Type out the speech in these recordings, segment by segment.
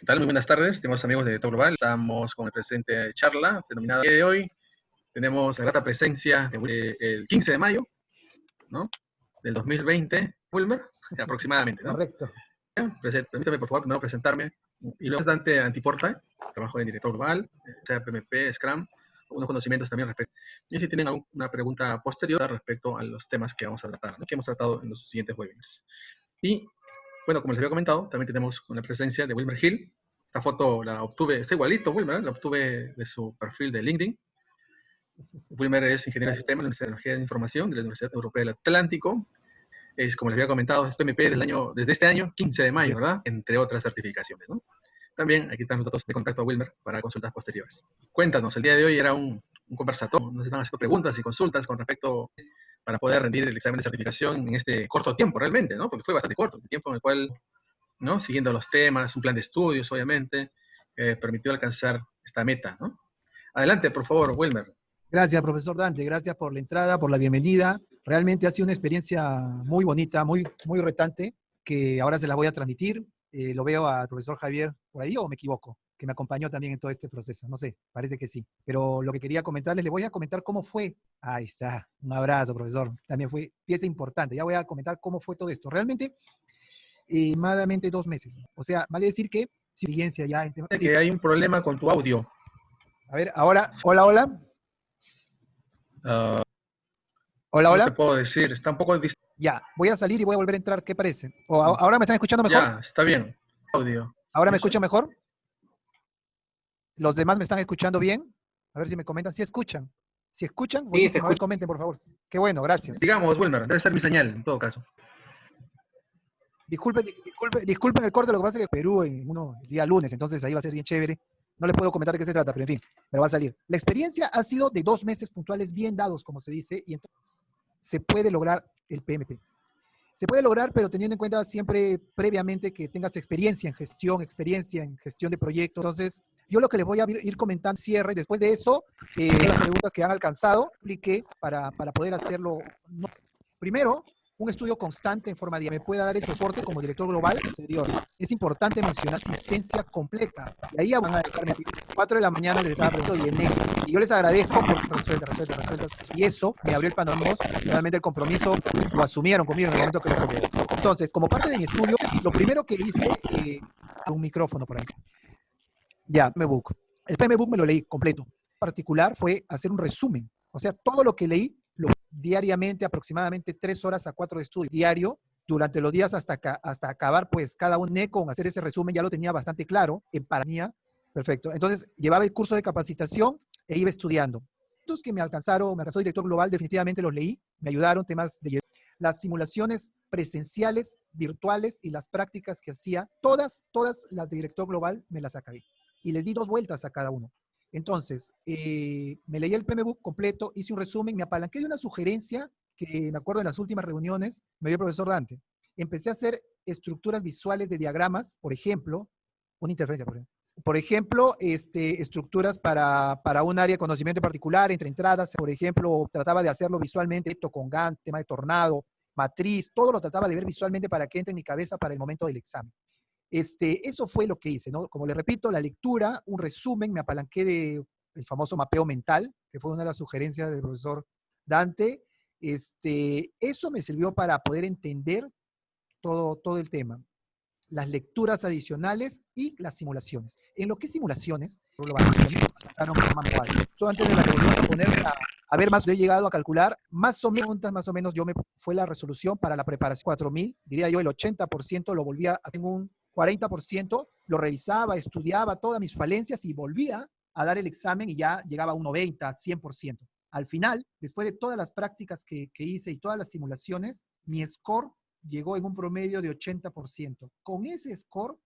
¿Qué tal? Muy buenas tardes, tenemos amigos de Top Global. Estamos con el presente charla denominada el día de hoy. Tenemos la grata presencia el 15 de mayo, ¿no? Del 2020, Wilmer, aproximadamente, ¿no? Correcto. Permítame, por favor, primero presentarme. Y luego Dante Antiporta, trabajo en director global, sea PMP, Scrum, unos conocimientos también respecto. Y si tienen alguna pregunta posterior respecto a los temas que vamos a tratar, ¿no? Que hemos tratado en los siguientes webinars. Y bueno, como les había comentado, también tenemos la presencia de Wilmer Hill. Esta foto la obtuve, está igualito Wilmer, la obtuve de su perfil de LinkedIn. Wilmer es ingeniero de sistemas de la Universidad de Tecnología de Información de la Universidad Europea del Atlántico. Es, como les había comentado, es PMP desde este año, 15 de mayo, ¿verdad? Entre otras certificaciones, ¿no? También aquí están los datos de contacto a Wilmer para consultas posteriores. Cuéntanos, el día de hoy era un conversatorio, nos están haciendo preguntas y consultas con respecto para poder rendir el examen de certificación en este corto tiempo realmente, ¿no? Porque fue bastante corto, el tiempo en el cual, ¿no? Siguiendo los temas, un plan de estudios, obviamente, permitió alcanzar esta meta, ¿no? Adelante, por favor, Wilmer. Gracias, profesor Dante. Gracias por la entrada, por la bienvenida. Realmente ha sido una experiencia muy bonita, muy retante, que ahora se la voy a transmitir. Lo veo al profesor Javier por ahí, ¿o me equivoco? Que me acompañó también en todo este proceso. No sé, parece que sí. Pero lo que quería comentarles, le voy a comentar cómo fue. Ahí está. Un abrazo, profesor. También fue pieza importante. Ya voy a comentar cómo fue todo esto. Realmente, aproximadamente 2 meses. O sea, vale decir que experiencia ya en tema. Sí. Que hay un problema con tu audio. A ver, ahora, hola, hola. Hola, No hola. te puedo decir, está un poco distinto. Ya, voy a salir y voy a volver a entrar. ¿Qué parece? ¿Ahora me están escuchando mejor? Ya, está bien. Audio. ¿Ahora me escuchan mejor? ¿Los demás me están escuchando bien? A ver si me comentan. ¿Si escuchan? Si escuchan, buenísimo. A ver, comenten, por favor. Qué bueno, gracias. Digamos, Wilmer, debe ser mi señal, en todo caso. Disculpen el corte, lo que pasa es que Perú el día lunes, entonces ahí va a ser bien chévere. No les puedo comentar de qué se trata, pero en fin, pero va a salir. La experiencia ha sido de 2 meses puntuales bien dados, como se dice, y entonces se puede lograr el PMP. Se puede lograr, pero teniendo en cuenta siempre previamente que tengas experiencia en gestión de proyectos. Entonces, yo lo que les voy a ir comentando cierre, después de eso, las preguntas que han alcanzado, apliqué para poder hacerlo. Primero, un estudio constante en forma diaria me puede dar el soporte como director global posterior. Es importante mencionar asistencia completa. Y ahí van a dejarme 4 de la mañana les estaba preguntando y yo les agradezco por resueltas. Y eso me abrió el panorama. Realmente el compromiso lo asumieron conmigo en el momento que lo cogieron. Entonces, como parte de mi estudio, lo primero que hice, un micrófono por ahí. Ya, PMBOK. El PMBOK me lo leí completo. En particular fue hacer un resumen. O sea, todo lo que leí, diariamente, aproximadamente 3 horas a 4 de estudio diario, durante los días hasta acabar, pues cada un con hacer ese resumen, ya lo tenía bastante claro, en Paraná. Perfecto. Entonces, llevaba el curso de capacitación e iba estudiando. Los que me alcanzó director global, definitivamente los leí, me ayudaron temas de las simulaciones presenciales, virtuales y las prácticas que hacía, todas las de director global me las acabé. Y les di 2 vueltas a cada uno. Entonces, me leí el PMBOK completo, hice un resumen, me apalanqué de una sugerencia que me acuerdo en las últimas reuniones, me dio el profesor Dante. Empecé a hacer estructuras visuales de diagramas, por ejemplo, una interferencia, por ejemplo, estructuras para un área de conocimiento particular, entre entradas, por ejemplo, trataba de hacerlo visualmente, esto con Gantt, tema de tornado, matriz, todo lo trataba de ver visualmente para que entre en mi cabeza para el momento del examen. Eso fue lo que hice, ¿no? Como le repito, la lectura, un resumen, me apalanqué del famoso mapeo mental, que fue una de las sugerencias del profesor Dante. Eso me sirvió para poder entender todo el tema. Las lecturas adicionales y las simulaciones. En lo que es simulaciones, yo antes de la reunión poner a ver más, he llegado a calcular más o menos, fue la resolución para la preparación 4000, diría yo el 80% lo volvía a tener un 40%, lo revisaba, estudiaba todas mis falencias y volvía a dar el examen y ya llegaba a un 90, 100%. Al final, después de todas las prácticas que hice y todas las simulaciones, mi score llegó en un promedio de 80%. Con ese score,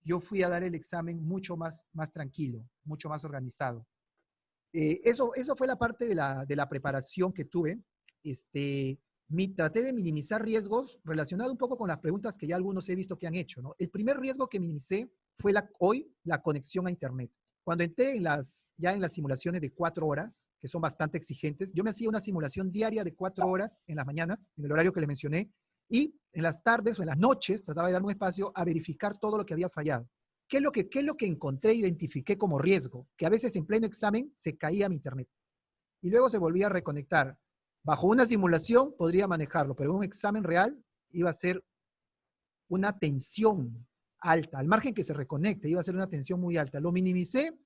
yo fui a dar el examen mucho más tranquilo, mucho más organizado. Eso fue la parte de la preparación que tuve. Traté de minimizar riesgos relacionados un poco con las preguntas que ya algunos he visto que han hecho, ¿no? El primer riesgo que minimicé fue la conexión a Internet. Cuando entré ya en las simulaciones de 4 horas, que son bastante exigentes, yo me hacía una simulación diaria de 4 horas en las mañanas, en el horario que le mencioné, y en las tardes o en las noches trataba de darme un espacio a verificar todo lo que había fallado. qué es lo que encontré, identifiqué como riesgo? Que a veces en pleno examen se caía mi internet y luego se volvía a reconectar. Bajo una simulación podría manejarlo, pero en un examen real iba a ser una tensión alta. Al margen que se reconecte, iba a ser una tensión muy alta. Lo minimicé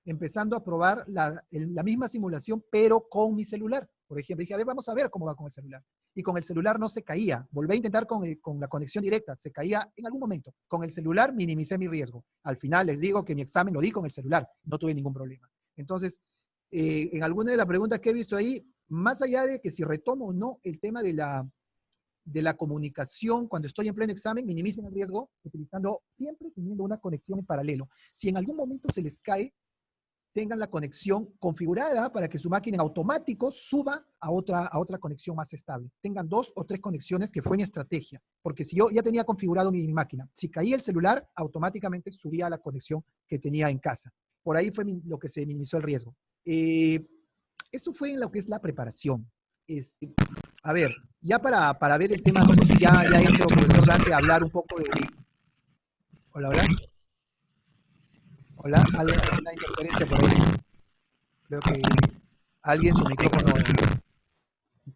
empezando a probar la misma simulación, pero con mi celular. Por ejemplo, dije, a ver, vamos a ver cómo va con el celular. Y con el celular no se caía. Volví a intentar con la conexión directa. Se caía en algún momento. Con el celular minimicé mi riesgo. Al final les digo que mi examen lo di con el celular. No tuve ningún problema. Entonces, en alguna de las preguntas que he visto ahí, más allá de que si retomo o no el tema de la comunicación cuando estoy en pleno examen, minimicen el riesgo utilizando, siempre teniendo una conexión en paralelo. Si en algún momento se les cae, tengan la conexión configurada para que su máquina en automático suba a otra conexión más estable. Tengan 2 o 3 conexiones, que fue mi estrategia. Porque si yo ya tenía configurado mi máquina, si caía el celular, automáticamente subía a la conexión que tenía en casa. Por ahí fue lo que se minimizó el riesgo. Eso fue en lo que es la preparación. A ver, ya para ver el tema, no sé si ya entro, profesor Dante, a hablar un poco de... Hola, hola. Hola, alguna interferencia por ahí. Creo que alguien, su micrófono,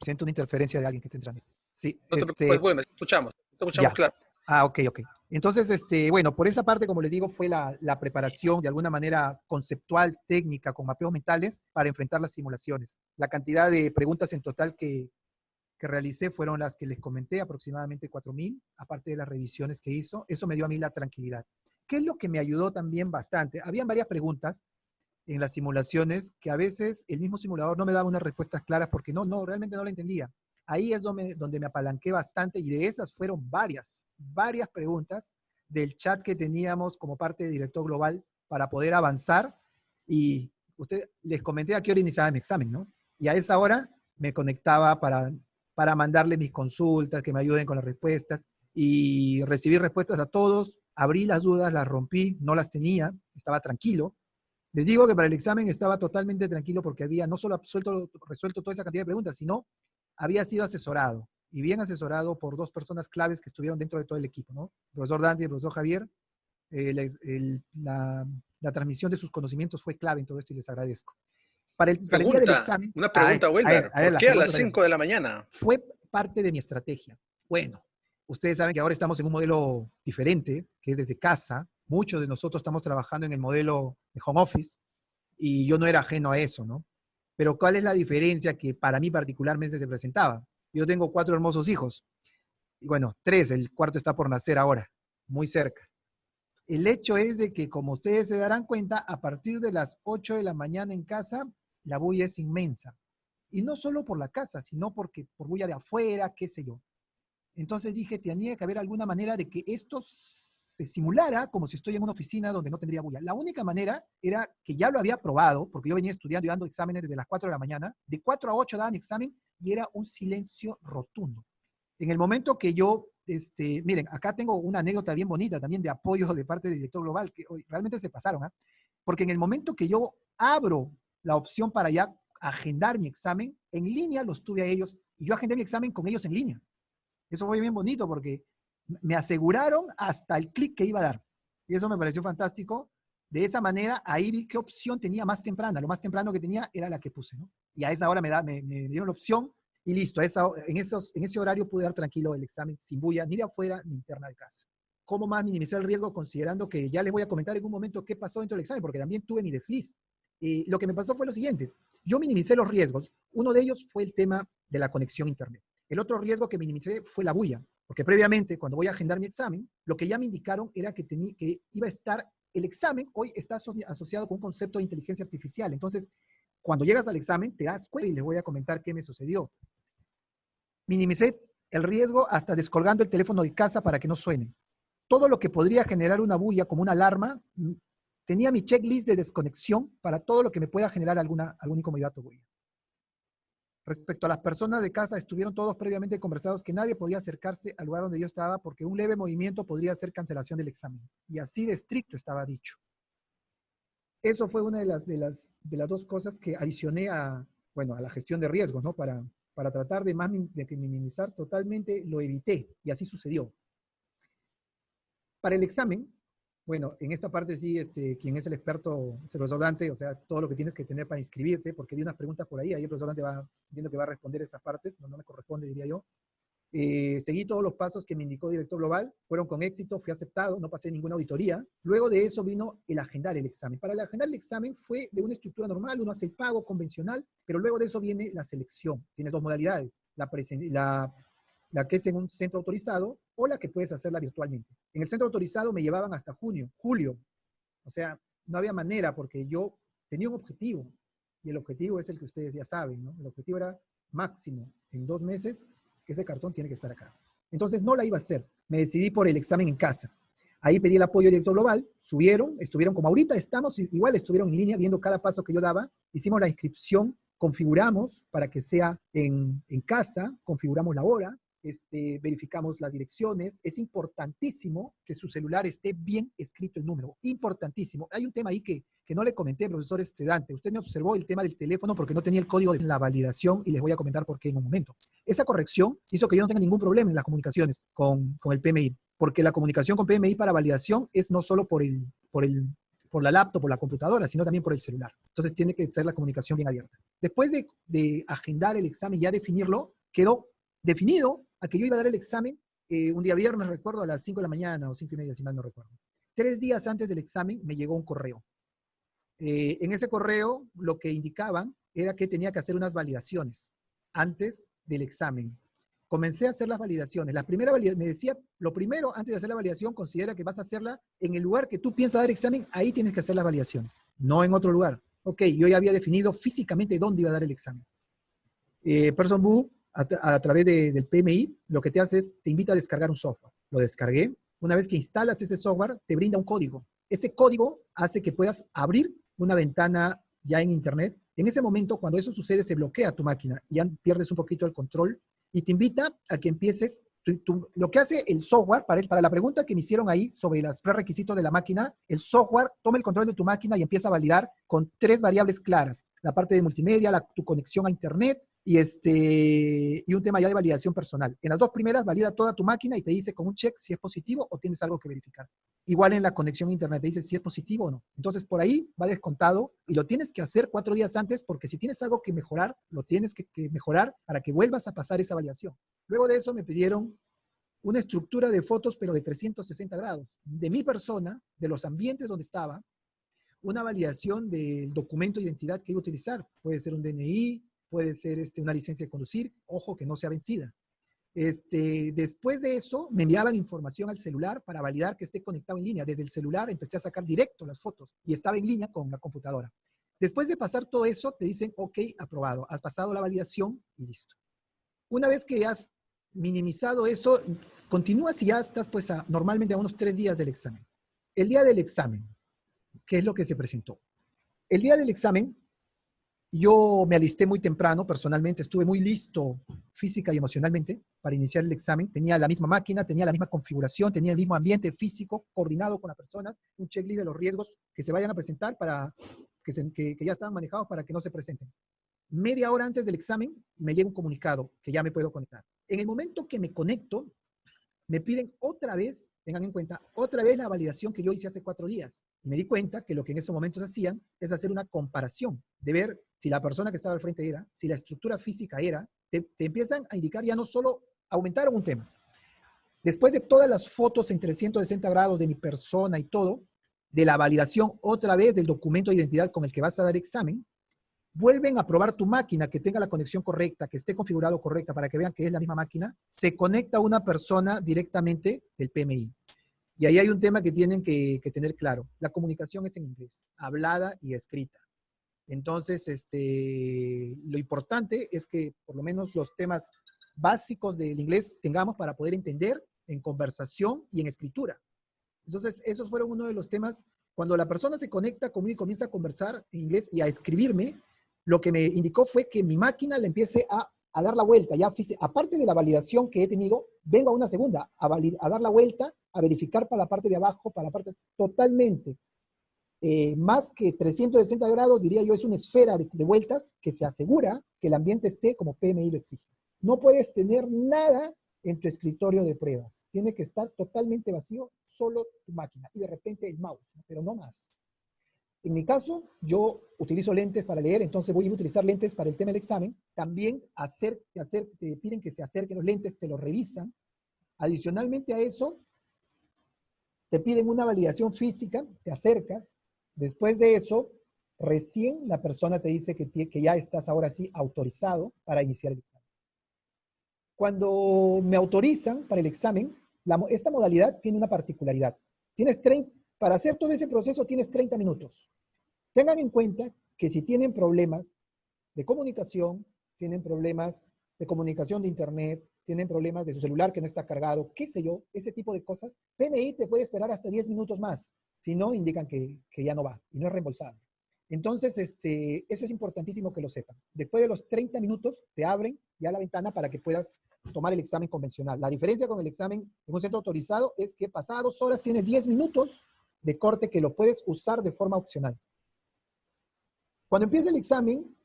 siento una interferencia de alguien que está entrando. Sí, No te preocupes, bueno, escuchamos ya. claro. Ok. Entonces, bueno, por esa parte, como les digo, fue la preparación de alguna manera conceptual, técnica, con mapeos mentales para enfrentar las simulaciones. La cantidad de preguntas en total que realicé fueron las que les comenté, aproximadamente 4.000, aparte de las revisiones que hizo. Eso me dio a mí la tranquilidad. ¿Qué es lo que me ayudó también bastante? Habían varias preguntas en las simulaciones que a veces el mismo simulador no me daba unas respuestas claras porque realmente no la entendía. Ahí es donde me apalanqué bastante y de esas fueron varias preguntas del chat que teníamos como parte de Director Global para poder avanzar. Y les comenté a qué hora iniciaba mi examen, ¿no? Y a esa hora me conectaba para mandarle mis consultas, que me ayuden con las respuestas y recibí respuestas a todos. Abrí las dudas, las rompí, no las tenía, estaba tranquilo. Les digo que para el examen estaba totalmente tranquilo porque había no solo resuelto toda esa cantidad de preguntas, sino había sido asesorado y bien asesorado por 2 personas claves que estuvieron dentro de todo el equipo, ¿no? El profesor Dante y el profesor Javier. La transmisión de sus conocimientos fue clave en todo esto y les agradezco. Para el día del examen. Una pregunta, Wilmer. A ver, ¿Por las qué a las preguntas. 5 de la mañana? Fue parte de mi estrategia. Bueno, ustedes saben que ahora estamos en un modelo diferente, que es desde casa. Muchos de nosotros estamos trabajando en el modelo de home office y yo no era ajeno a eso, ¿no? Pero ¿cuál es la diferencia que para mí particularmente se presentaba? Yo tengo 4 hermosos hijos. Y bueno, 3, el cuarto está por nacer ahora, muy cerca. El hecho es de que, como ustedes se darán cuenta, a partir de las 8 de la mañana en casa, la bulla es inmensa. Y no solo por la casa, sino porque por bulla de afuera, qué sé yo. Entonces dije, tenía que haber alguna manera de que esto se simulara como si estoy en una oficina donde no tendría bulla. La única manera era que ya lo había probado, porque yo venía estudiando y dando exámenes desde las 4 de la mañana. De 4 a 8 daba mi examen y era un silencio rotundo. En el momento que yo, miren, acá tengo una anécdota bien bonita también de apoyo de parte del Director Global, que realmente se pasaron, ¿eh? Porque en el momento que yo abro la opción para ya agendar mi examen, en línea los tuve a ellos y yo agendé mi examen con ellos en línea. Eso fue bien bonito porque me aseguraron hasta el clic que iba a dar. Y eso me pareció fantástico. De esa manera, ahí vi qué opción tenía más temprana. Lo más temprano que tenía era la que puse, ¿no? Y a esa hora me dieron la opción y listo. En ese horario pude dar tranquilo el examen sin bulla, ni de afuera ni interna de casa. ¿Cómo más minimizar el riesgo? Considerando que ya les voy a comentar en un momento qué pasó dentro del examen, porque también tuve mi desliz. Lo que me pasó fue lo siguiente. Yo minimicé los riesgos. Uno de ellos fue el tema de la conexión a internet. El otro riesgo que minimicé fue la bulla, porque previamente, cuando voy a agendar mi examen, lo que ya me indicaron era que iba a estar, el examen hoy está asociado con un concepto de inteligencia artificial. Entonces, cuando llegas al examen, te das cuenta y les voy a comentar qué me sucedió. Minimicé el riesgo hasta descolgando el teléfono de casa para que no suene. Todo lo que podría generar una bulla como una alarma, tenía mi checklist de desconexión para todo lo que me pueda generar alguna incomodidad o bulla. Respecto a las personas de casa, estuvieron todos previamente conversados que nadie podía acercarse al lugar donde yo estaba porque un leve movimiento podría ser cancelación del examen. Y así de estricto estaba dicho. Eso fue una de las 2 cosas que adicioné a la gestión de riesgos, ¿no? Para tratar de minimizar totalmente, lo evité y así sucedió. Para el examen, Bueno, en esta parte sí, quien es el experto es el profesor Dante, o sea, todo lo que tienes que tener para inscribirte, porque vi unas preguntas por ahí el profesor Dante entiendo que va a responder esas partes, no me corresponde, diría yo. Seguí todos los pasos que me indicó el director global, fueron con éxito, fui aceptado, no pasé ninguna auditoría. Luego de eso vino el agendar el examen. Para el agendar el examen fue de una estructura normal, uno hace el pago convencional, pero luego de eso viene la selección. Tienes dos modalidades, la que es en un centro autorizado o la que puedes hacerla virtualmente. En el centro autorizado me llevaban hasta julio, o sea, no había manera porque yo tenía un objetivo, y el objetivo es el que ustedes ya saben, ¿no? El objetivo era máximo en 2 meses ese cartón tiene que estar acá. Entonces no la iba a hacer. Me decidí por el examen en casa. Ahí pedí el apoyo del director global, estuvieron como ahorita estamos, igual estuvieron en línea viendo cada paso que yo daba, hicimos la inscripción, configuramos para que sea en casa, configuramos la hora, verificamos las direcciones. Es importantísimo que su celular esté bien escrito el número, importantísimo. Hay un tema ahí que no le comenté, profesor Dante. Usted me observó el tema del teléfono porque no tenía el código de la validación y les voy a comentar por qué en un momento. Esa corrección hizo que yo no tenga ningún problema en las comunicaciones con el PMI, porque la comunicación con PMI para validación es no solo por la laptop, por la computadora, sino también por el celular. Entonces tiene que ser la comunicación bien abierta. Después de agendar el examen, ya definirlo, quedó definido a que yo iba a dar el examen un día viernes, recuerdo, a las 5 de la mañana o 5:30, si mal no recuerdo. 3 días antes del examen me llegó un correo. En ese correo lo que indicaban era que tenía que hacer unas validaciones antes del examen. Comencé a hacer las validaciones. La primera validación, me decía, lo primero, antes de hacer la validación, considera que vas a hacerla en el lugar que tú piensas dar examen, ahí tienes que hacer las validaciones, no en otro lugar. Ok, yo ya había definido físicamente dónde iba a dar el examen. Person Boo, a través del PMI, lo que te hace es, te invita a descargar un software. Lo descargué. Una vez que instalas ese software, te brinda un código. Ese código hace que puedas abrir una ventana ya en Internet. En ese momento, cuando eso sucede, se bloquea tu máquina y ya pierdes un poquito el control y te invita a que empieces. Lo que hace el software, para la pregunta que me hicieron ahí sobre los prerequisitos de la máquina, el software toma el control de tu máquina y empieza a validar con 3 variables claras. La parte de multimedia, tu conexión a Internet y un tema ya de validación personal. En las 2 primeras valida toda tu máquina y te dice con un check si es positivo o tienes algo que verificar. Igual en la conexión a Internet te dice si es positivo o no. Entonces por ahí va descontado y lo tienes que hacer 4 días antes porque si tienes algo que mejorar, lo tienes que mejorar para que vuelvas a pasar esa validación. Luego de eso me pidieron una estructura de fotos, pero de 360 grados, de mi persona, de los ambientes donde estaba, una validación del documento de identidad que iba a utilizar. Puede ser un DNI, puede ser una licencia de conducir, ojo que no sea vencida. Después de eso, me enviaban información al celular para validar que esté conectado en línea. Desde el celular empecé a sacar directo las fotos y estaba en línea con la computadora. Después de pasar todo eso, te dicen, ok, aprobado, has pasado la validación y listo. Una vez que has minimizado eso, continúas y ya estás pues normalmente a unos 3 días del examen. El día del examen, ¿qué es lo que se presentó? El día del examen, yo me alisté muy temprano, personalmente, estuve muy listo física y emocionalmente para iniciar el examen. Tenía la misma máquina, tenía la misma configuración, tenía el mismo ambiente físico, coordinado con las personas, un checklist de los riesgos que se vayan a presentar para que ya estaban manejados para que no se presenten. Media hora antes del examen me llega un comunicado que ya me puedo conectar. En el momento que me conecto, me piden otra vez, tengan en cuenta, otra vez la validación que yo hice hace 4 días. Y me di cuenta que lo que en esos momentos hacían es hacer una comparación, de ver si la persona que estaba al frente era, si la estructura física era, te empiezan a indicar ya no solo, aumentaron un tema. Después de todas las fotos en 360 grados de mi persona y todo, de la validación otra vez del documento de identidad con el que vas a dar examen, vuelven a probar tu máquina, que tenga la conexión correcta, que esté configurado correcta para que vean que es la misma máquina, se conecta una persona directamente del PMI. Y ahí hay un tema que tienen que tener claro. La comunicación es en inglés, hablada y escrita. Entonces, lo importante es que por lo menos los temas básicos del inglés tengamos para poder entender en conversación y en escritura. Entonces, esos fueron uno de los temas. Cuando la persona se conecta conmigo y comienza a conversar en inglés y a escribirme, lo que me indicó fue que mi máquina le empiece a dar la vuelta. Ya, aparte de la validación que he tenido, vengo a una segunda, a dar la vuelta, a verificar para la parte de abajo, para la parte totalmente. Más que 360 grados, diría yo, es una esfera de vueltas que se asegura que el ambiente esté como PMI lo exige. No puedes tener nada en tu escritorio de pruebas. Tiene que estar totalmente vacío, solo tu máquina y de repente el mouse, ¿no? Pero no más. En mi caso, yo utilizo lentes para leer, entonces voy a utilizar lentes para el tema del examen. También te piden que se acerquen los lentes, te los revisan. Adicionalmente a eso, te piden una validación física, te acercas. Después de eso, recién la persona te dice que ya estás ahora sí autorizado para iniciar el examen. Cuando me autorizan para el examen, esta modalidad tiene una particularidad. Para hacer todo ese proceso tienes 30 minutos. Tengan en cuenta que si tienen problemas de comunicación, tienen problemas de comunicación de internet, tienen problemas de su celular que no está cargado, qué sé yo, ese tipo de cosas, PMI te puede esperar hasta 10 minutos más. Si no, indican que ya no va y no es reembolsable. Entonces, eso es importantísimo que lo sepan. Después de los 30 minutos, te abren ya la ventana para que puedas tomar el examen convencional. La diferencia con el examen en un centro autorizado es que pasadas 2 horas tienes 10 minutos de corte que lo puedes usar de forma opcional. Cuando empieza el examen,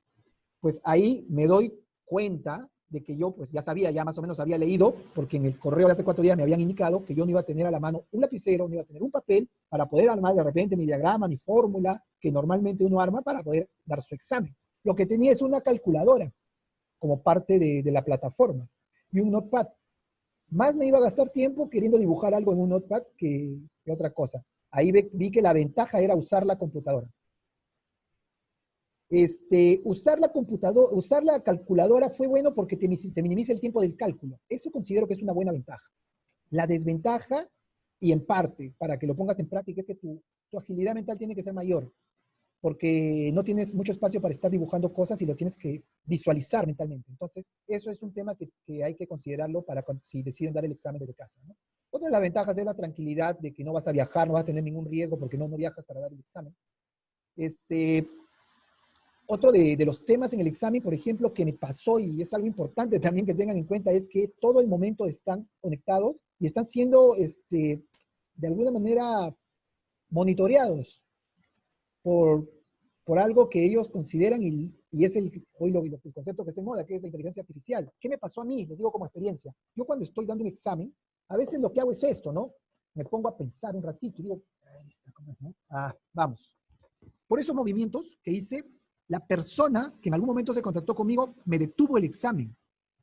pues ahí me doy cuenta de que yo pues ya sabía, ya más o menos había leído, porque en el correo de hace 4 días me habían indicado que yo no iba a tener a la mano un lapicero, no iba a tener un papel para poder armar de repente mi diagrama, mi fórmula, que normalmente uno arma para poder dar su examen. Lo que tenía es una calculadora como parte de la plataforma y un notepad. Más me iba a gastar tiempo queriendo dibujar algo en un notepad que otra cosa. Ahí vi que la ventaja era usar la computadora. Usar la computadora, usar la calculadora fue bueno porque te minimiza el tiempo del cálculo. Eso considero que es una buena ventaja. La desventaja, y en parte, para que lo pongas en práctica, es que tu agilidad mental tiene que ser mayor, porque no tienes mucho espacio para estar dibujando cosas y lo tienes que visualizar mentalmente. Entonces, eso es un tema que hay que considerarlo para si deciden dar el examen desde casa, ¿no? Otra de las ventajas es la tranquilidad de que no vas a viajar, no vas a tener ningún riesgo porque no viajas para dar el examen. Otro de los temas en el examen, por ejemplo, que me pasó y es algo importante también que tengan en cuenta, es que todo el momento están conectados y están siendo, de alguna manera, monitoreados por algo que ellos consideran y es hoy el concepto que está en moda, que es la inteligencia artificial. ¿Qué me pasó a mí? Les digo como experiencia. Yo cuando estoy dando un examen, a veces lo que hago es esto, ¿no? Me pongo a pensar un ratito y digo, ¿no? Vamos. Por esos movimientos que hice, la persona que en algún momento se contactó conmigo me detuvo el examen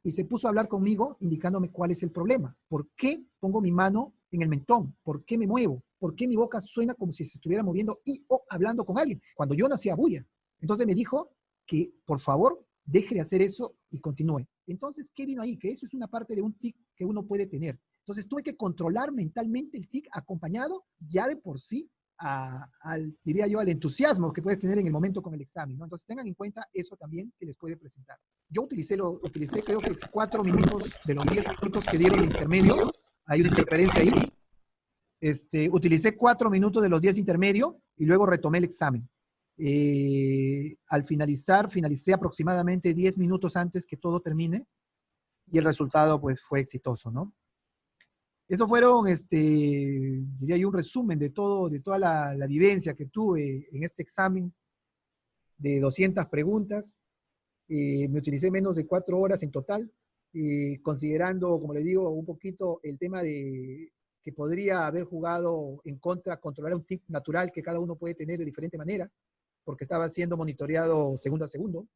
y se puso a hablar conmigo indicándome cuál es el problema. ¿Por qué pongo mi mano en el mentón? ¿Por qué me muevo? ¿Por qué mi boca suena como si se estuviera moviendo o hablando con alguien? Cuando yo no hacía bulla. Entonces me dijo que por favor deje de hacer eso y continúe. Entonces, ¿qué vino ahí? Que eso es una parte de un tic que uno puede tener. Entonces tuve que controlar mentalmente el tic acompañado ya de por sí diría yo, al entusiasmo que puedes tener en el momento con el examen, ¿no? Entonces tengan en cuenta eso también que les puede presentar. Yo utilicé creo que 4 minutos de los 10 minutos que dieron de intermedio. Hay una interferencia ahí. Utilicé 4 minutos de los 10 intermedio y luego retomé el examen. Al finalicé aproximadamente 10 minutos antes que todo termine y el resultado pues fue exitoso, ¿no? Eso fueron, diría yo, un resumen de toda la vivencia que tuve en este examen de 200 preguntas. Me utilicé menos de 4 horas en total, considerando, como le digo, un poquito el tema de que podría haber jugado en contra, controlar un tic natural que cada uno puede tener de diferente manera, porque estaba siendo monitoreado segundo a segundo.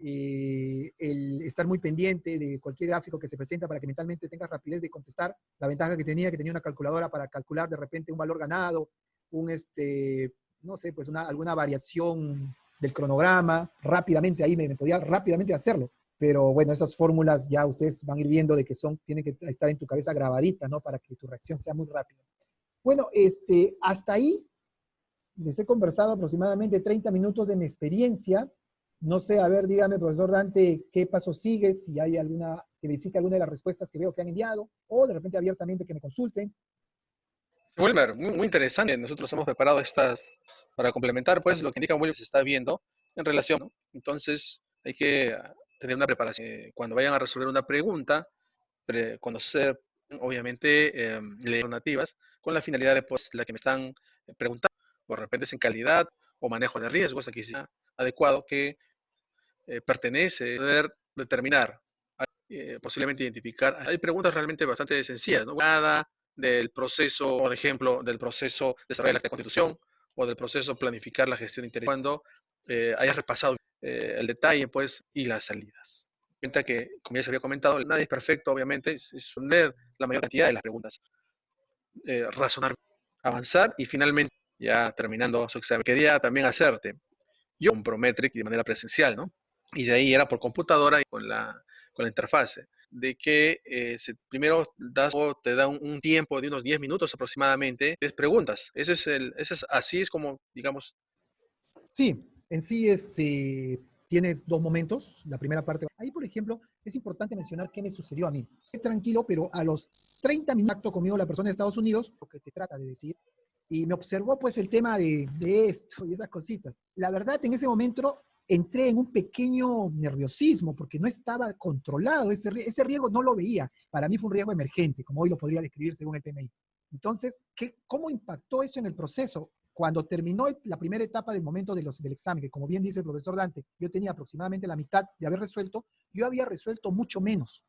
El estar muy pendiente de cualquier gráfico que se presenta para que mentalmente tengas rapidez de contestar. La ventaja que tenía una calculadora para calcular de repente un valor ganado, no sé, pues alguna variación del cronograma, rápidamente ahí me podía rápidamente hacerlo. Pero bueno, esas fórmulas ya ustedes van a ir viendo de que tienen que estar en tu cabeza grabaditas, ¿no? Para que tu reacción sea muy rápida. Bueno, hasta ahí les he conversado aproximadamente 30 minutos de mi experiencia. No sé, a ver, dígame, profesor Dante, ¿qué paso sigue? Si hay que verifique alguna de las respuestas que veo que han enviado, o de repente abiertamente que me consulten. Wilmer, muy interesante. Nosotros hemos preparado estas para complementar, pues, lo que indica Wilmer se está viendo en relación, ¿no? Entonces, hay que tener una preparación. Cuando vayan a resolver una pregunta, conocer, obviamente, leer alternativas con la finalidad de, pues, la que me están preguntando. O de repente es en calidad o manejo de riesgos, aquí sea adecuado que pertenece, poder determinar posiblemente identificar. Hay preguntas realmente bastante sencillas, ¿no? Nada del proceso, por ejemplo, del proceso de desarrollar la Constitución o del proceso de planificar la gestión interior, cuando hayas repasado el detalle, pues, y las salidas. Cuenta que, como ya se había comentado, nadie es perfecto, obviamente, es responder la mayor cantidad de las preguntas, razonar, avanzar y finalmente, ya terminando su examen, quería también hacerte yo un Prometric de manera presencial, ¿no? Y de ahí era por computadora y con la interfase. De que primero te da un tiempo de unos 10 minutos aproximadamente, 10 preguntas. Así es como, digamos. Sí, en sí tienes dos momentos. La primera parte, ahí por ejemplo, es importante mencionar qué me sucedió a mí. Tranquilo, pero a los 30 minutos acto conmigo la persona de Estados Unidos, lo que te trata de decir, y me observó pues el tema de esto y esas cositas. La verdad, en ese momento entré en un pequeño nerviosismo porque no estaba controlado, ese riesgo no lo veía. Para mí fue un riesgo emergente, como hoy lo podría describir según el PMI. Entonces, ¿cómo impactó eso en el proceso? Cuando terminó la primera etapa del momento del examen, que como bien dice el profesor Dante, yo tenía aproximadamente la mitad de haber resuelto, yo había resuelto mucho menos.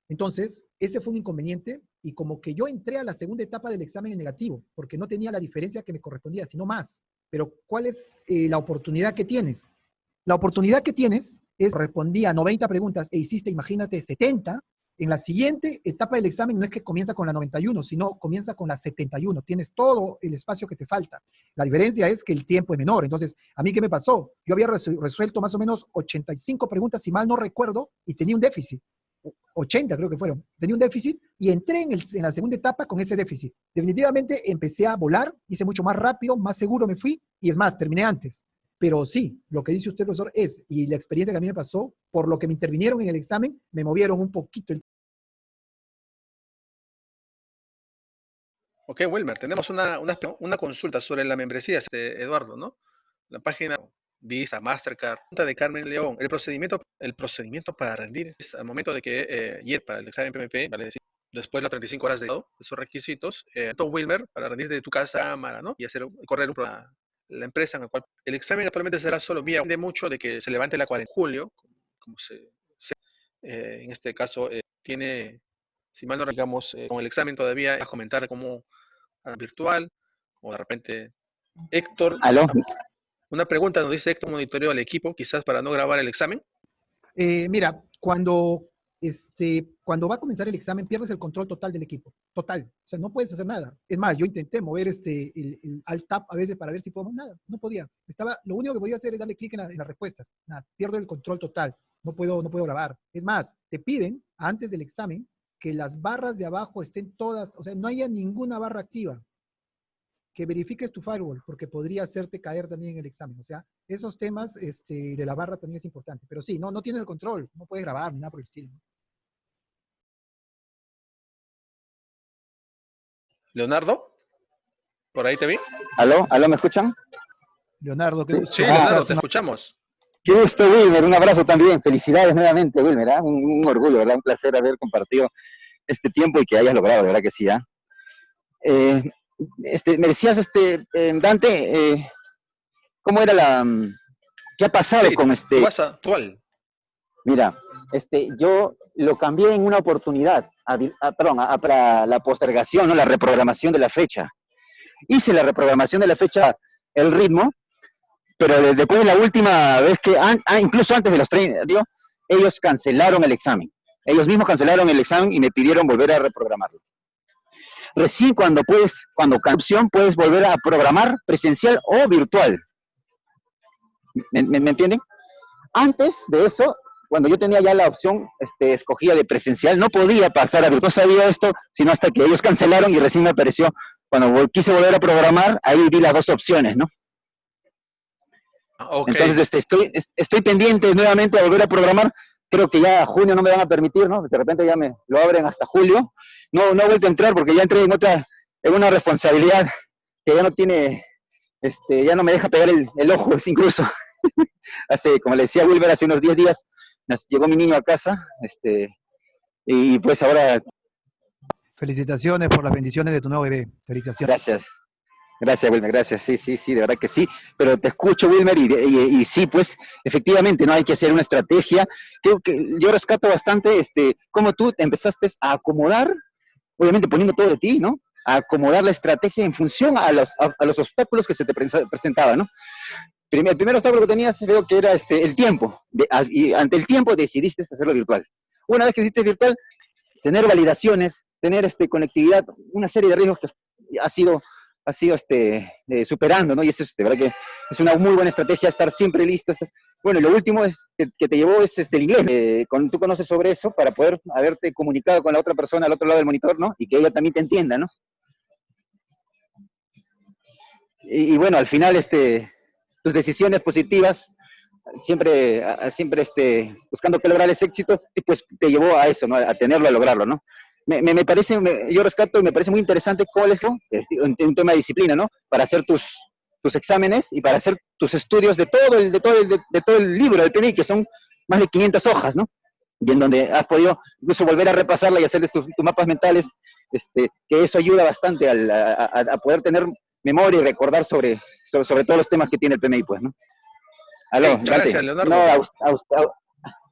Entonces, ese fue un inconveniente y como que yo entré a la segunda etapa del examen en negativo, porque no tenía la diferencia que me correspondía, sino más. Pero, ¿cuál es la oportunidad que tienes? La oportunidad que tienes es respondía a 90 preguntas e hiciste, imagínate, 70. En la siguiente etapa del examen no es que comienza con la 91, sino comienza con la 71. Tienes todo el espacio que te falta. La diferencia es que el tiempo es menor. Entonces, ¿a mí qué me pasó? Yo había resuelto más o menos 85 preguntas, si mal no recuerdo, y tenía un déficit. 80 creo que fueron. Tenía un déficit y entré en la segunda etapa con ese déficit. Definitivamente empecé a volar, hice mucho más rápido, más seguro me fui, y es más, terminé antes. Pero sí, lo que dice usted, profesor, y la experiencia que a mí me pasó, por lo que me intervinieron en el examen, me movieron un poquito. Ok, Wilmer, tenemos una consulta sobre la membresía, Eduardo, ¿no? La página Visa, Mastercard, pregunta de Carmen León. El procedimiento para rendir es al momento de que para el examen PMP, vale decir, después de las 35 horas de esos requisitos, Wilmer, para rendir de tu casa a cámara, ¿no? Y correr la empresa en la cual el examen actualmente será solo vía. Depende mucho de que se levante la cuarentena en julio, como en este caso tiene, si mal no digamos, con el examen todavía, es comentar cómo virtual, o de repente Héctor, ¿Aló? una pregunta nos dice Héctor, monitoreo al equipo, quizás para no grabar el examen. Mira, cuando va a comenzar el examen, pierdes el control total del equipo. Total. O sea, no puedes hacer nada. Es más, yo intenté mover el Alt-Tab a veces para ver si podemos nada. No podía. Lo único que podía hacer es darle clic en las respuestas. Nada. Pierdo el control total. No puedo grabar. Es más, te piden antes del examen que las barras de abajo estén todas, o sea, no haya ninguna barra activa. Que verifiques tu firewall, porque podría hacerte caer también en el examen. O sea, esos temas de la barra también es importante. Pero sí, no tienes el control, no puedes grabar ni nada por el estilo. Leonardo, por ahí te vi. ¿Aló? ¿Aló? ¿Me escuchan? Leonardo, qué gusto. Sí, Leonardo, te escuchamos. Qué gusto, Wilmer. Un abrazo también. Felicidades nuevamente, Wilmer. ¿Eh? Un orgullo, ¿verdad? Un placer haber compartido este tiempo y que hayas logrado, de verdad que sí. Me decías, Dante, ¿cómo era qué ha pasado con tu base actual? Mira, yo lo cambié en una oportunidad, para la postergación, ¿no? La reprogramación de la fecha. Hice la reprogramación de la fecha, el ritmo, pero después de la última vez incluso antes de los 30, ellos cancelaron el examen. Ellos mismos cancelaron el examen y me pidieron volver a reprogramarlo. Recién cuando cada opción puedes volver a programar presencial o virtual. ¿Me entienden? Antes de eso, cuando yo tenía ya la opción, escogía de presencial, no podía pasar a virtual. No sabía esto, sino hasta que ellos cancelaron y recién me apareció. Cuando quise volver a programar, ahí vi las dos opciones, ¿no? Okay. Entonces, estoy pendiente nuevamente a volver a programar. Creo que ya a junio no me van a permitir, ¿no? De repente ya me lo abren hasta julio. No he vuelto a entrar porque ya entré en una responsabilidad que ya no tiene, ya no me deja pegar el ojo, incluso. Como le decía Wilber, hace unos 10 días llegó mi niño a casa, y pues ahora... Felicitaciones por las bendiciones de tu nuevo bebé. Felicitaciones. Gracias. Gracias, Wilmer, gracias. Sí, sí, sí, de verdad que sí. Pero te escucho, Wilmer, y sí, pues, efectivamente, ¿no? Hay que hacer una estrategia. Creo que yo rescato bastante, cómo tú te empezaste a acomodar, obviamente poniendo todo de ti, ¿no? A acomodar la estrategia en función a los obstáculos que se te presentaban, ¿no? El primer obstáculo que tenías, veo que era el tiempo. Y ante el tiempo decidiste hacerlo virtual. Una vez que hiciste virtual, tener validaciones, tener conectividad, una serie de riesgos que ha sido, superando, ¿no? Y eso es de verdad que es una muy buena estrategia, estar siempre listo. Bueno, y lo último es que te llevó es el inglés. Tú conoces sobre eso para poder haberte comunicado con la otra persona al otro lado del monitor, ¿no? Y que ella también te entienda, ¿no? Y bueno, al final, tus decisiones positivas siempre, siempre buscando que lograr ese éxito, pues te llevó a eso, ¿no? A tenerlo, a lograrlo, ¿no? Me parece, yo rescato y me parece muy interesante cuál es un tema de disciplina, ¿no? Para hacer tus exámenes y para hacer tus estudios de todo el libro del PMI, que son más de 500 hojas, ¿no? Y en donde has podido incluso volver a repasarla y hacer tus mapas mentales, que eso ayuda bastante a poder tener memoria y recordar sobre todos los temas que tiene el PMI, pues, ¿no? Hey, Aló, muchas Dante. gracias, No, Leonardo.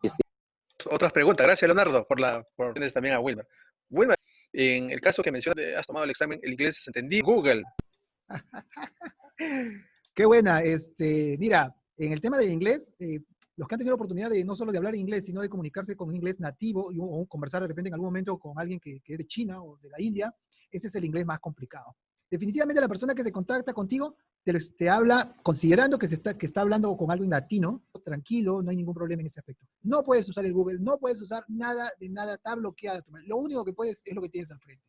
este, Otras preguntas. Gracias, Leonardo, por tienes también a Wilmer. Wilmer, en el caso que mencionas, has tomado el examen, el inglés se entendí Google. Qué buena. Mira, en el tema de inglés, los que han tenido la oportunidad de no solo de hablar inglés, sino de comunicarse con inglés nativo o conversar de repente en algún momento con alguien que es de China o de la India, ese es el inglés más complicado. Definitivamente la persona que se contacta contigo te habla considerando que está hablando con alguien latino, tranquilo, no hay ningún problema en ese aspecto. No puedes usar el Google, no puedes usar nada de nada, está bloqueado. Lo único que puedes es lo que tienes al frente.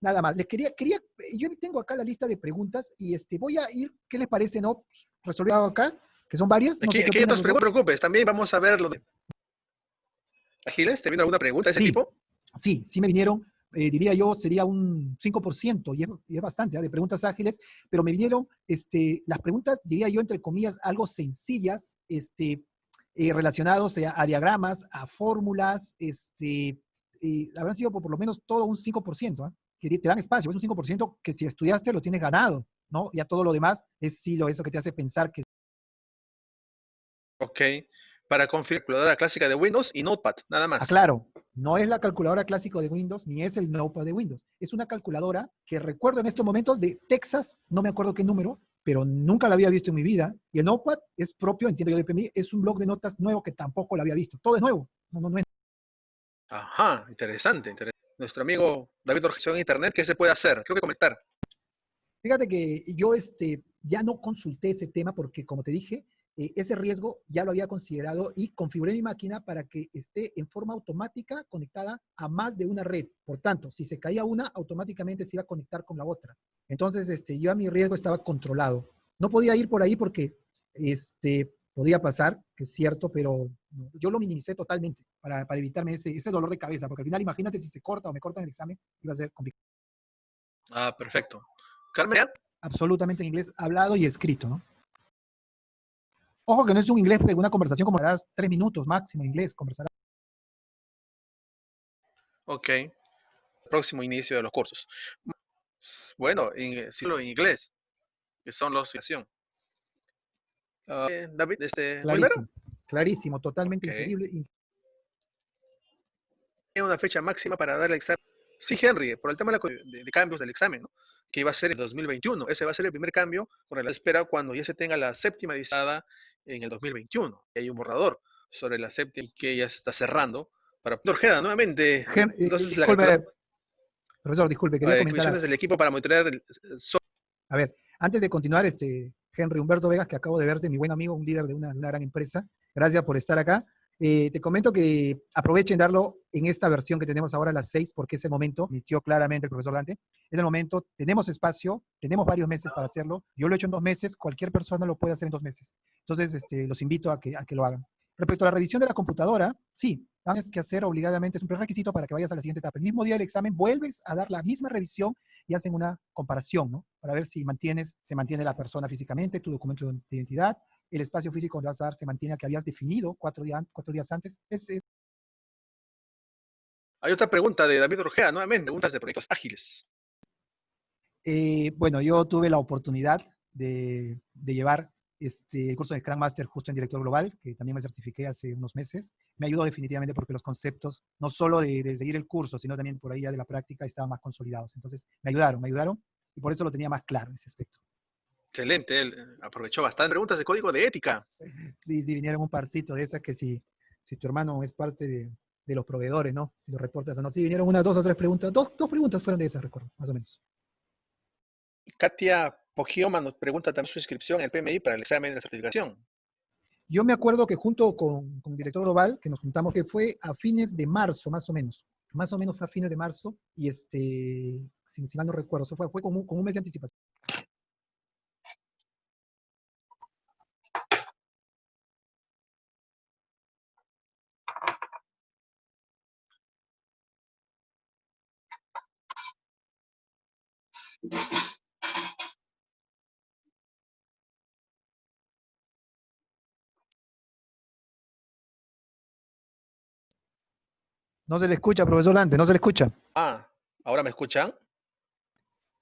Nada más. Yo tengo acá la lista de preguntas y voy a ir, ¿qué les parece, no? Resolviendo acá, que son varias, no sé qué Aquí hay opinan, otras profesor. preguntas, no te preocupes. También vamos a ver lo de Agiles. ¿Te viene alguna pregunta de ese Sí, tipo? sí me vinieron, diría yo, sería un 5%, y es bastante, de preguntas ágiles, pero me vinieron las preguntas, diría yo, entre comillas, algo sencillas, relacionados a diagramas, a fórmulas, habrán sido por lo menos todo un 5%, ¿eh? Que te dan espacio, es un 5% que si estudiaste lo tienes ganado, ¿no? Ya todo lo demás es sí eso que te hace pensar que... Ok. Para configurar la calculadora clásica de Windows y Notepad, nada más. Aclaro, no es la calculadora clásica de Windows, ni es el Notepad de Windows. Es una calculadora que recuerdo en estos momentos de Texas, no me acuerdo qué número, pero nunca la había visto en mi vida. Y el Notepad es propio, entiendo yo de PMI, es un blog de notas nuevo que tampoco lo había visto. Todo es nuevo. No es. Ajá, interesante, interesante. Nuestro amigo David Orgesión en Internet, ¿qué se puede hacer? Creo que comentar. Fíjate que yo ya no consulté ese tema porque, como te dije, ese riesgo ya lo había considerado y configuré mi máquina para que esté en forma automática conectada a más de una red. Por tanto, si se caía una, automáticamente se iba a conectar con la otra. Entonces, yo a mi riesgo estaba controlado. No podía ir por ahí porque podía pasar, que es cierto, pero no, yo lo minimicé totalmente para evitarme ese dolor de cabeza, porque al final imagínate si se corta o me cortan el examen, iba a ser complicado. Ah, perfecto. Carmen, Absolutamente en inglés hablado y escrito, ¿no? Ojo que no es un inglés de una conversación como darás 3 minutos máximo inglés, conversarás. ok. Próximo inicio de los cursos. Bueno, solo en inglés, que son los David, Wilmer. Clarísimo, clarísimo, totalmente Ok. increíble. ¿Hay una fecha máxima para dar el examen? Sí, Henry, por el tema de cambios del examen, ¿no? Que iba a ser en 2021. Ese va a ser el primer cambio con la espera cuando ya se tenga la séptima edición en el 2021. Y hay un borrador sobre la séptima y que ya se está cerrando. Para Ojeda, nuevamente. Entonces, Disculpe, profesor, disculpe, quería comentar condiciones algo. del equipo para monitorear el A ver, antes de continuar, Henry Humberto Vegas, que acabo de verte, mi buen amigo, un líder de una gran empresa, gracias por estar acá. Te comento que aprovechen darlo en esta versión que tenemos ahora a las 6, porque es el momento, emitió claramente el profesor Dante, es el momento, tenemos espacio, tenemos varios meses para hacerlo, yo lo he hecho en 2 meses, cualquier persona lo puede hacer en 2 meses. Entonces, los invito a que lo hagan. Respecto a la revisión de la computadora, sí, tienes que hacer obligadamente, es un prerequisito para que vayas a la siguiente etapa. El mismo día del examen vuelves a dar la misma revisión y hacen una comparación, ¿no? Para ver si se mantiene la persona físicamente, tu documento de identidad, el espacio físico donde vas a dar se mantiene al que habías definido 4 días antes. Hay otra pregunta de David Orgea, nuevamente, preguntas de proyectos ágiles. Bueno, yo tuve la oportunidad de llevar el curso de Scrum Master justo en Director Global, que también me certifiqué hace unos meses. Me ayudó definitivamente porque los conceptos, no solo de seguir el curso, sino también por ahí ya de la práctica, estaban más consolidados. Entonces, me ayudaron, y por eso lo tenía más claro ese aspecto. Excelente, él aprovechó bastante. Preguntas de código de ética. Sí, sí, vinieron un parcito de esas que si tu hermano es parte de los proveedores, ¿no? Si lo reportas o no. Sí, vinieron unas 2 o 3 preguntas. Dos preguntas fueron de esas, recuerdo, más o menos. Katia Pogioma nos pregunta también su inscripción en el PMI para el examen de certificación. Yo me acuerdo que junto con el director global, que nos juntamos, que fue a fines de marzo, más o menos. Más o menos fue a fines de marzo, y si mal no recuerdo, eso fue con un mes de anticipación. No se le escucha, profesor Dante, no se le escucha. Ah, ¿ahora me escuchan?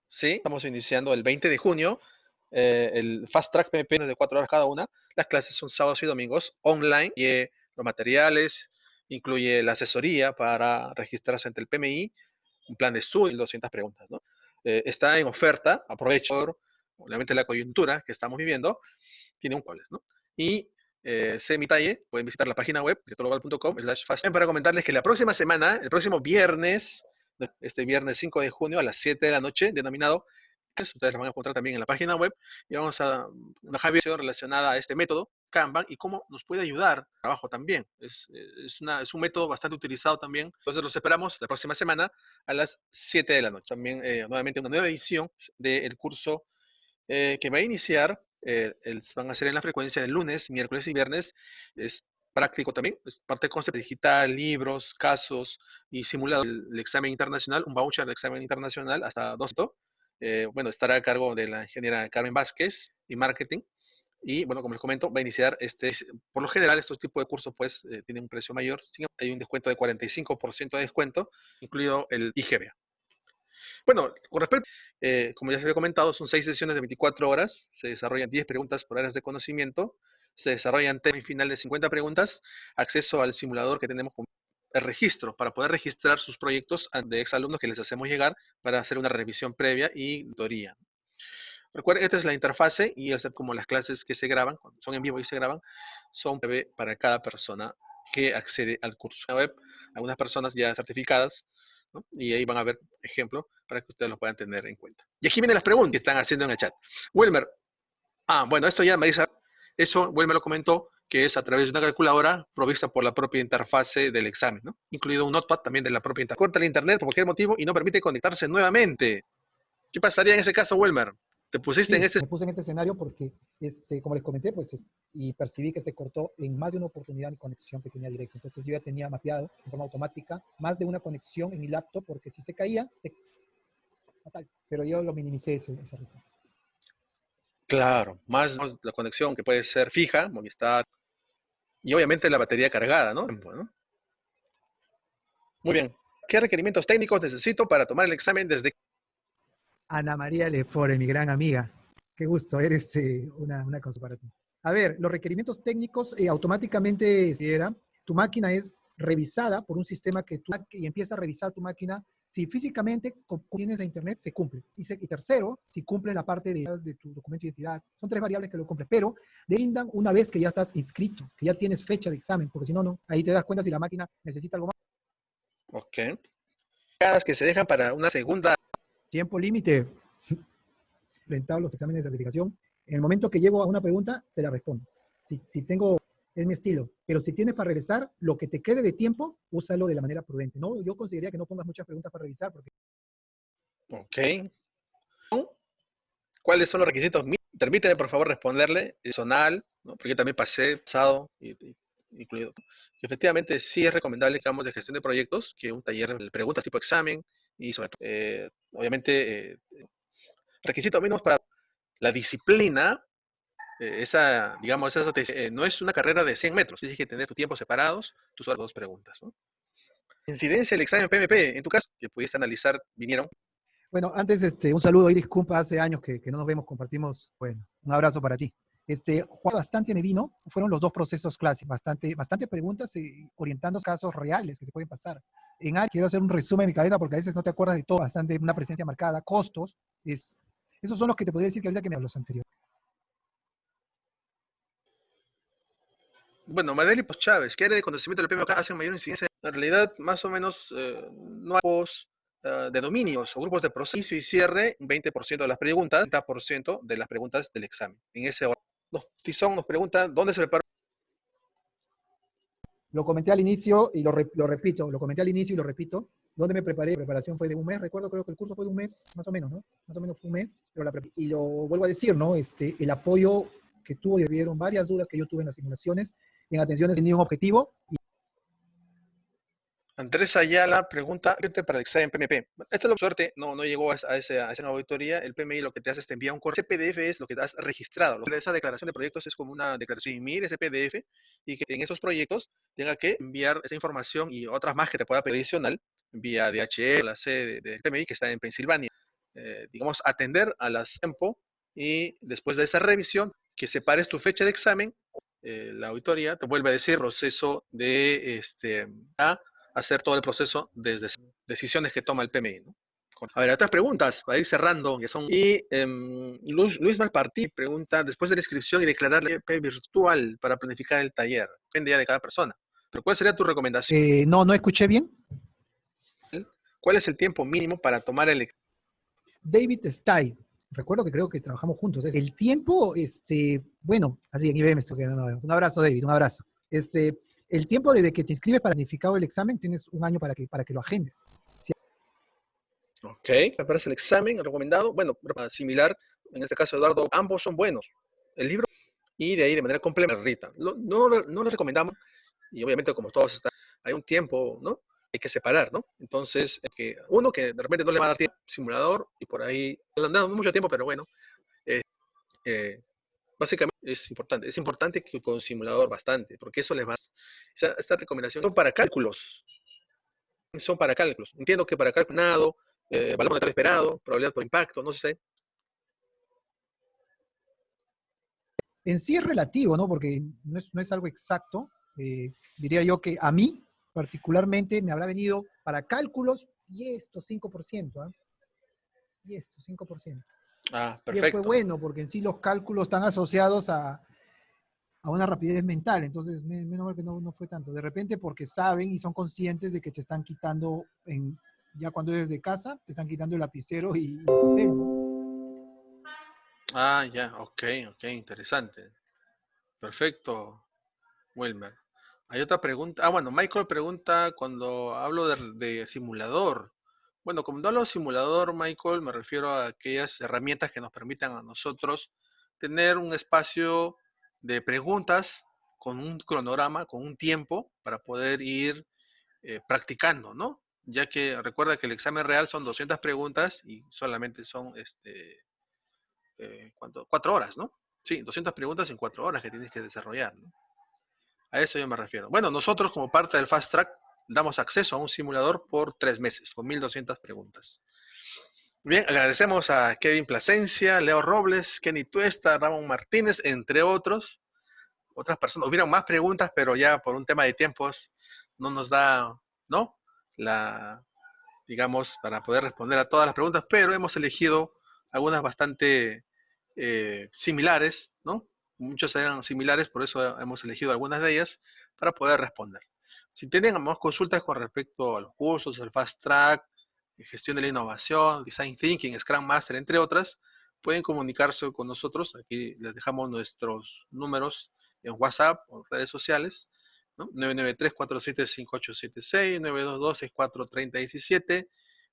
Sí, estamos iniciando el 20 de junio. El Fast Track PMP es de 4 horas cada una. Las clases son sábados y domingos online. Y los materiales, incluye la asesoría para registrarse ante el PMI, un plan de estudio y 200 preguntas, ¿no? Está en oferta, aprovecho, obviamente la coyuntura que estamos viviendo, tiene un cuales, ¿no? Y sé mi talle, pueden visitar la página web, directorglobal.com/fast, para comentarles que la próxima semana, el próximo viernes, este viernes 5 de junio a las 7 de la noche, denominado, ustedes lo van a encontrar también en la página web, y vamos a una video relacionada a este método, Kanban, y cómo nos puede ayudar al trabajo también. Es un método bastante utilizado también. Entonces los esperamos la próxima semana a las 7 de la noche. También, nuevamente, una nueva edición del curso que va a iniciar, van a ser en la frecuencia del lunes, miércoles y viernes. Es práctico también, es parte de concepto digital, libros, casos y simulado el examen internacional, un voucher de examen internacional hasta 2. Bueno, estará a cargo de la ingeniera Carmen Vázquez y marketing. Y bueno, como les comento, va a iniciar por lo general estos tipos de cursos pues tienen un precio mayor, hay un descuento de 45% de descuento, incluido el IGB. Bueno, con respecto, como ya se había comentado, son 6 sesiones de 24 horas, se desarrollan 10 preguntas por áreas de conocimiento, se desarrollan tema final de 50 preguntas, acceso al simulador que tenemos con el registro, para poder registrar sus proyectos de exalumnos que les hacemos llegar para hacer una revisión previa y tutoría. Recuerden, esta es la interfase y al ser como las clases que se graban, cuando son en vivo y se graban, son para cada persona que accede al curso. En la web, algunas personas ya certificadas, ¿no? Y ahí van a ver ejemplo para que ustedes lo puedan tener en cuenta. Y aquí vienen las preguntas que están haciendo en el chat. Wilmer, bueno, esto ya Marisa, eso Wilmer lo comentó, que es a través de una calculadora provista por la propia interfase del examen, ¿no? Incluido un notepad también de la propia interfase. Corta el internet por cualquier motivo y no permite conectarse nuevamente. ¿Qué pasaría en ese caso, Wilmer? ¿Te pusiste en Sí, ese? me puse en ese escenario porque, como les comenté, pues, y percibí que se cortó en más de una oportunidad mi conexión que tenía directa. Entonces yo ya tenía mapeado en forma automática más de una conexión en mi laptop, porque si se caía, fatal. Pero yo lo minimicé ese riesgo. Claro, más la conexión que puede ser fija, Movistar, y obviamente la batería cargada, ¿no? Muy bien. ¿Qué requerimientos técnicos necesito para tomar el examen desde? Ana María Lefore, mi gran amiga. Qué gusto, eres una cosa para ti. A ver, los requerimientos técnicos automáticamente tu máquina es revisada por un sistema y empieza a revisar tu máquina. Si físicamente tienes a internet, se cumple. Y tercero, si cumple la parte de tu documento de identidad. Son 3 variables que lo cumplen, pero brindan una vez que ya estás inscrito, que ya tienes fecha de examen, porque si no, no. Ahí te das cuenta si la máquina necesita algo más. Ok. Cada que se dejan para una segunda. Tiempo límite. Enfrentado los exámenes de certificación. En el momento que llego a una pregunta, te la respondo. Si tengo, es mi estilo. Pero si tienes para regresar, lo que te quede de tiempo, úsalo de la manera prudente. No, yo consideraría que no pongas muchas preguntas para revisar. Ok. ¿Cuáles son los requisitos mínimos? Permíteme, por favor, responderle. Personal, ¿no? Porque yo también pasado, incluido. Y efectivamente, sí es recomendable que hagamos de gestión de proyectos, que un taller de preguntas tipo examen, y sobre todo, obviamente, requisitos mínimos para la disciplina. Digamos, no es una carrera de 100 metros, tienes que tener tu tiempo separados, tus horas, 2 preguntas, ¿no? Incidencia del examen PMP, en tu caso, que pudiste analizar, vinieron. Bueno, antes, un saludo, Iris Cumpa, hace años que no nos vemos, compartimos, bueno, un abrazo para ti. Juan, bastante me vino, fueron los dos procesos clásicos, bastante preguntas orientando casos reales que se pueden pasar. Quiero hacer un resumen en mi cabeza porque a veces no te acuerdas de todo, bastante una presencia marcada, costos, esos son los que te podría decir que ahorita que me hablas anterior. Bueno, Madeli pues Chávez, ¿qué área de conocimiento del PMK hace mayor incidencia? En realidad, más o menos, no hay grupos de dominios o grupos de proceso y cierre, 20% de las preguntas, 30% de las preguntas del examen. En ese orden. Tizón nos pregunta, ¿dónde se prepara? Lo comenté al inicio y lo repito, lo comenté al inicio y lo repito. ¿Dónde me preparé? La preparación fue de un mes, recuerdo, creo que el curso fue de un mes, más o menos, ¿no? Más o menos fue un mes, pero y lo vuelvo a decir, ¿no? El apoyo que tuvo, y hubieron varias dudas que yo tuve en las simulaciones, en atenciones tenía un objetivo. Andrés Ayala pregunta, ¿qué para el examen PMP? Esta es la suerte, no llegó a esa auditoría. El PMI lo que te hace es te envía un correo. Ese PDF es lo que te has registrado. Esa declaración de proyectos es como una declaración. Imprimir ese PDF y que en esos proyectos tenga que enviar esa información y otras más que te pueda pedir adicional vía DHL, la sede del PMI que está en Pensilvania. Digamos, atender a las tiempo y después de esa revisión, que separes tu fecha de examen, la auditoría te vuelve a decir proceso de hacer todo el proceso desde decisiones que toma el PMI, ¿no? A ver, otras preguntas, para ir cerrando, que son... Luis Malpartí pregunta, después de la inscripción y declarar la EP virtual para planificar el taller, depende ya de cada persona, pero ¿cuál sería tu recomendación? No escuché bien. ¿Cuál es el tiempo mínimo para tomar el... David Stay, recuerdo que creo que trabajamos juntos. El tiempo, bueno, así en IBM estoy quedando. Un abrazo, David, un abrazo. El tiempo desde que te inscribes para planificado el examen, tienes un año para que lo agendes. ¿Sí? Ok, preparas el examen recomendado. Bueno, similar, en este caso, Eduardo, ambos son buenos. El libro y de ahí de manera complementaria. No lo recomendamos y obviamente como todos están, hay un tiempo, ¿no? Hay que separar, ¿no? Entonces, uno que de repente no le va a dar tiempo, simulador, y por ahí, no dando mucho tiempo, pero bueno, básicamente es importante que con simulador bastante, porque eso les va a... Esta recomendación son para cálculos. Entiendo que para cálculo, valor monetario esperado, probabilidad por impacto, no sé. En sí es relativo, ¿no? Porque no es algo exacto. Diría yo que a mí, particularmente, me habrá venido para cálculos y esto 5%, ¿eh? Y esto 5%. Ah, Y fue perfecto. bueno, porque en sí los cálculos están asociados a una rapidez mental, entonces menos mal que no fue tanto. De repente porque saben y son conscientes de que te están quitando, ya cuando eres de casa, te están quitando el lapicero y el papel, ¿no? Ah, ya, ok, interesante. Perfecto, Wilmer. Hay otra pregunta. Ah, bueno, Michael pregunta cuando hablo de simulador. Bueno, cuando hablo de simulador, Michael, me refiero a aquellas herramientas que nos permitan a nosotros tener un espacio de preguntas con un cronograma, con un tiempo para poder ir practicando, ¿no? Ya que recuerda que el examen real son 200 preguntas y solamente son 4 horas, ¿no? Sí, 200 preguntas en 4 horas que tienes que desarrollar, ¿no? A eso yo me refiero. Bueno, nosotros como parte del Fast Track damos acceso a un simulador por 3 meses, con 1200 preguntas. Bien, agradecemos a Kevin Plasencia, Leo Robles, Kenny Tuesta, Ramón Martínez, entre otras personas. Hubieron más preguntas, pero ya por un tema de tiempos no nos da, ¿no? Digamos, para poder responder a todas las preguntas, pero hemos elegido algunas bastante similares, ¿no? Muchas eran similares, por eso hemos elegido algunas de ellas para poder responder. Si tienen más consultas con respecto a los cursos, el Fast Track, gestión de la innovación, Design Thinking, Scrum Master, entre otras, pueden comunicarse con nosotros. Aquí les dejamos nuestros números en WhatsApp o redes sociales, ¿no? 993-475876, 922-643017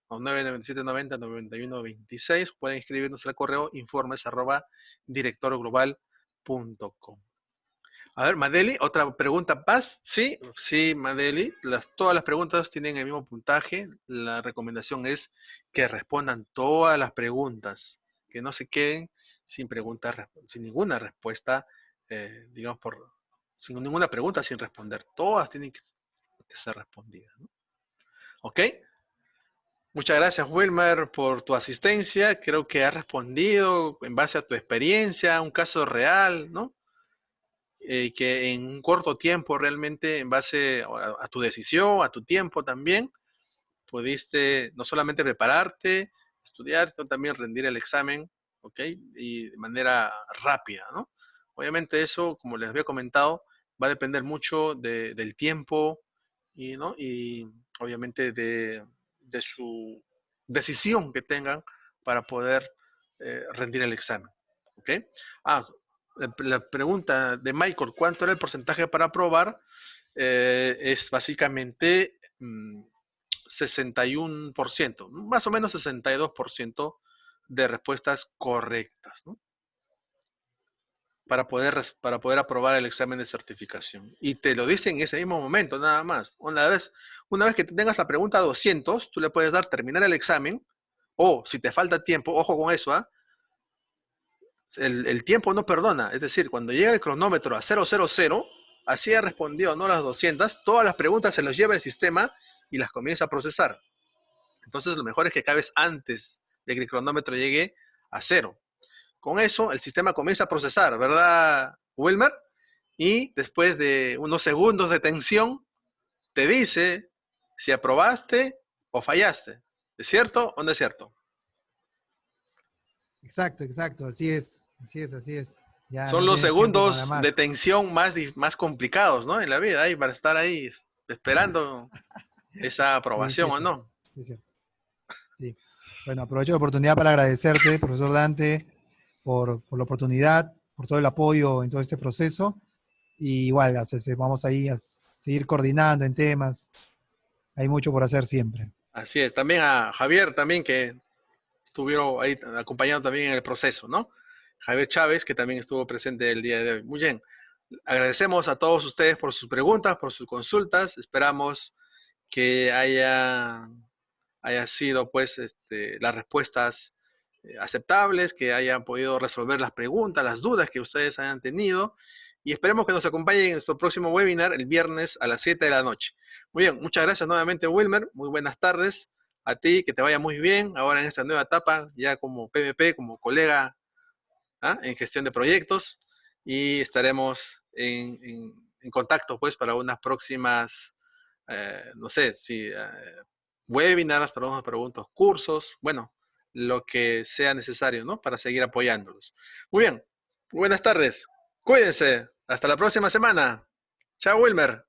o 997-90-9126. Pueden escribirnos al correo informes@directorioglobal.com. A ver, Madeli, otra pregunta más. Sí, Madeli, todas las preguntas tienen el mismo puntaje. La recomendación es que respondan todas las preguntas, que no se queden sin preguntas, sin ninguna respuesta, digamos, sin ninguna pregunta sin responder. Todas tienen que ser respondidas, ¿no? ¿Ok? Muchas gracias, Wilmer, por tu asistencia. Creo que has respondido en base a tu experiencia, un caso real, ¿no? Que en un corto tiempo realmente, en base a tu decisión, a tu tiempo también, pudiste no solamente prepararte, estudiar, sino también rendir el examen, ¿ok? Y de manera rápida, ¿no? Obviamente eso, como les había comentado, va a depender mucho del tiempo y, ¿no? Y obviamente de su decisión que tengan para poder rendir el examen, ¿ok? Ah, la pregunta de Michael, ¿cuánto era el porcentaje para aprobar? Es básicamente 61%, más o menos 62% de respuestas correctas, ¿no? Para poder aprobar el examen de certificación. Y te lo dicen en ese mismo momento, nada más. Una vez que tengas la pregunta 200, tú le puedes dar terminar el examen, o si te falta tiempo, ojo con eso, ¿ah? El tiempo no perdona. Es decir, cuando llega el cronómetro a 000, así ha respondido no las 200, todas las preguntas se las lleva el sistema y las comienza a procesar. Entonces, lo mejor es que acabes antes de que el cronómetro llegue a 0. Con eso, el sistema comienza a procesar, ¿verdad, Wilmer? Y después de unos segundos de tensión, te dice si aprobaste o fallaste. ¿Es cierto o no es cierto? Exacto, exacto, así es, así es, así es. Ya Son no los tienes tiempo para segundos de más. tensión más complicados, ¿no? En la vida, ahí para estar ahí esperando esa Sí, sí aprobación es o cierto, no. sí es cierto. Sí. Bueno, aprovecho la oportunidad para agradecerte, profesor Dante, por la oportunidad, por todo el apoyo en todo este proceso. Y igual, vamos ahí a seguir coordinando en temas. Hay mucho por hacer siempre. Así es. También a Javier, también que estuvieron ahí acompañando también en el proceso, ¿no? Javier Chávez, que también estuvo presente el día de hoy. Muy bien. Agradecemos a todos ustedes por sus preguntas, por sus consultas. Esperamos que haya sido, pues, las respuestas aceptables, que hayan podido resolver las preguntas, las dudas que ustedes hayan tenido. Y esperemos que nos acompañen en nuestro próximo webinar el viernes a las 7 de la noche. Muy bien, muchas gracias nuevamente, Wilmer. Muy buenas tardes a ti, que te vaya muy bien ahora en esta nueva etapa, ya como PMP, como colega, ¿ah?, en gestión de proyectos, y estaremos en contacto, pues, para unas próximas, no sé, si webinars, para unos preguntas, cursos, bueno, lo que sea necesario, ¿no? Para seguir apoyándolos. Muy bien, buenas tardes, cuídense, hasta la próxima semana. Chao, Wilmer.